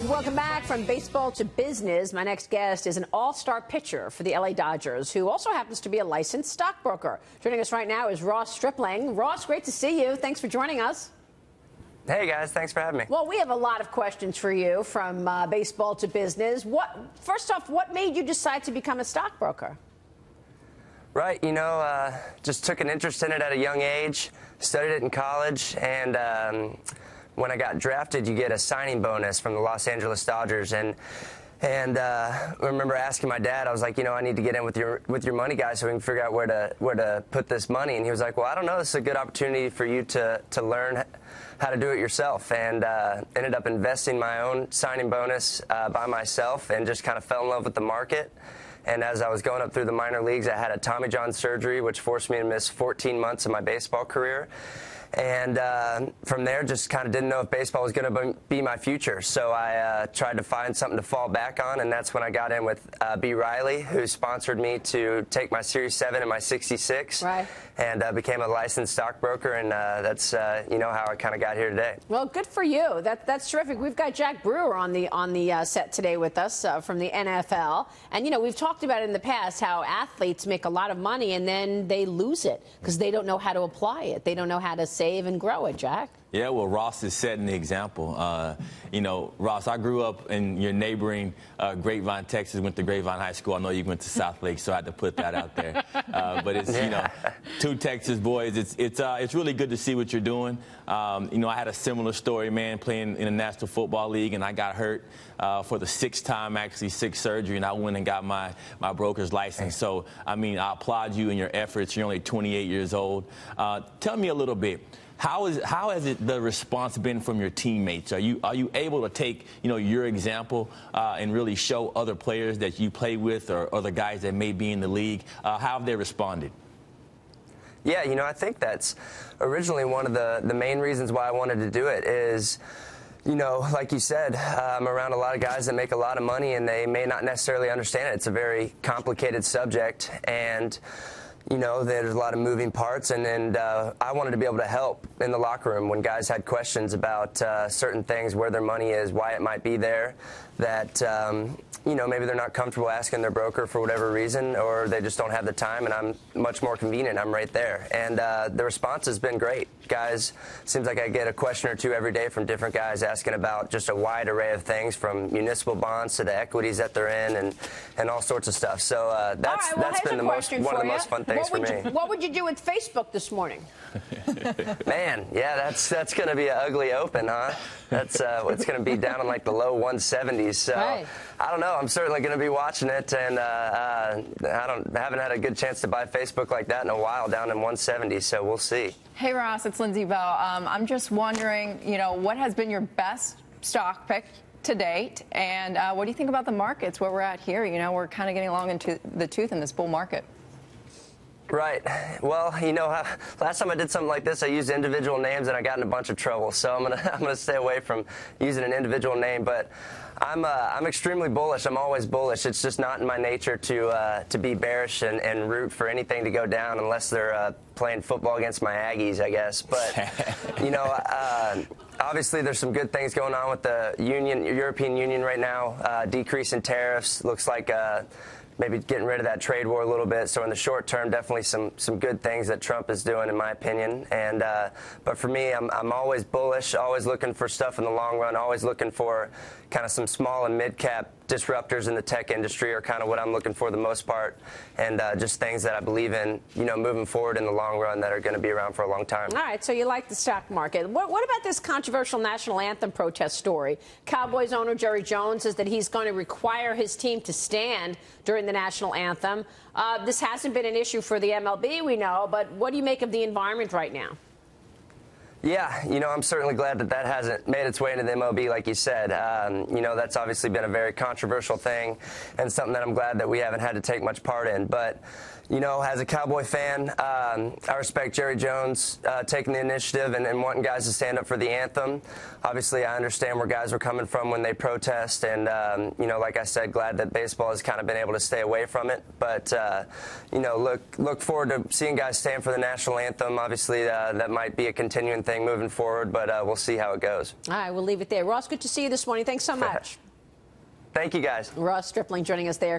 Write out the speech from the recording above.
Welcome back from baseball to business. My next guest is an all-star pitcher for the LA Dodgers who also happens to be a licensed stockbroker. Joining us right now is Ross Stripling. Ross, great to see you. Thanks for joining us. Hey, guys. Thanks for having me. Well, we have a lot of questions for you from baseball to business. First off, what made you decide to become a stockbroker? Right. Just took an interest in it at a young age, studied it in college, and when I got drafted, you get a signing bonus from the Los Angeles Dodgers, and I remember asking my dad, I was like, I need to get in with your money guy so we can figure out where to put this money. And he was like, well, I don't know, this is a good opportunity for you to learn how to do it yourself, and ended up investing my own signing bonus by myself and just kind of fell in love with the market. And as I was going up through the minor leagues, I had a Tommy John surgery, which forced me to miss 14 months of my baseball career. And from there, just kind of didn't know if baseball was going to be my future. So I tried to find something to fall back on, and that's when I got in with B. Riley, who sponsored me to take my Series 7 and my 66. Right. And became a licensed stockbroker, and that's how I kind of got here today. Well, good for you. That's terrific. We've got Jack Brewer on the set today with us from the NFL, and we've talked about in the past how athletes make a lot of money and then they lose it because they don't know how to apply it. They don't know how to save and grow it. Jack. Yeah, well, Ross is setting the example. Ross, I grew up in your neighboring Grapevine, Texas. Went to Grapevine High School. I know you went to South Lake, so I had to put that out there. But it's two Texas boys. It's really good to see what you're doing. I had a similar story, man, playing in the National Football League, and I got hurt for the sixth time, actually, sixth surgery, and I went and got my broker's license. So, I applaud you in your efforts. You're only 28 years old. Tell me a little bit. How has the response been from your teammates? Are you able to take your example and really show other players that you play with or other guys that may be in the league? How have they responded? Yeah, I think that's originally one of the main reasons why I wanted to do it is, like you said, I'm around a lot of guys that make a lot of money and they may not necessarily understand it. It's a very complicated subject, and there's a lot of moving parts, and I wanted to be able to help in the locker room when guys had questions about certain things, where their money is, why it might be there, that maybe they're not comfortable asking their broker for whatever reason, or they just don't have the time, and I'm much more convenient. I'm right there. And the response has been great. Guys, seems like I get a question or two every day from different guys asking about just a wide array of things, from municipal bonds to the equities that they're in, and all sorts of stuff. So that's been one of the most fun things for me. What would you do with Facebook this morning? Man, yeah, that's going to be an ugly open, huh? That's it's going to be down in like the low 170s. So right. I don't know. I'm certainly going to be watching it, and I haven't had a good chance to buy Facebook like that in a while, down in 170. So we'll see. Hey Ross, it's Lindsay Bell. I'm just wondering, what has been your best stock pick to date, and what do you think about the markets where we're at here? We're kind of getting along into the tooth in this bull market. Right. Well, last time I did something like this, I used individual names and I got in a bunch of trouble. So I'm gonna stay away from using an individual name. But I'm extremely bullish. I'm always bullish. It's just not in my nature to be bearish and root for anything to go down unless they're playing football against my Aggies, I guess. But obviously there's some good things going on with the European Union right now. Decrease in tariffs looks like. Maybe getting rid of that trade war a little bit. So in the short term, definitely some good things that Trump is doing, in my opinion. And but for me, I'm always bullish, always looking for stuff in the long run, always looking for kind of some small and mid-cap disruptors in the tech industry are kind of what I'm looking for the most part, and just things that I believe in, moving forward in the long run that are going to be around for a long time. All right, so you like the stock market. What about this controversial national anthem protest story? Cowboys owner Jerry Jones says that he's going to require his team to stand during the national anthem. This hasn't been an issue for the MLB, we know, but what do you make of the environment right now? Yeah, I'm certainly glad that hasn't made its way into the MLB, like you said. That's obviously been a very controversial thing and something that I'm glad that we haven't had to take much part in. But, as a Cowboy fan, I respect Jerry Jones taking the initiative and wanting guys to stand up for the anthem. Obviously, I understand where guys are coming from when they protest, and, like I said, glad that baseball has kind of been able to stay away from it. But, look forward to seeing guys stand for the national anthem. Obviously, that might be a continuing thing everything moving forward, but we'll see how it goes. All right, we'll leave it there. Ross, good to see you this morning. Thanks so much. Thank you, guys. Ross Stripling joining us there.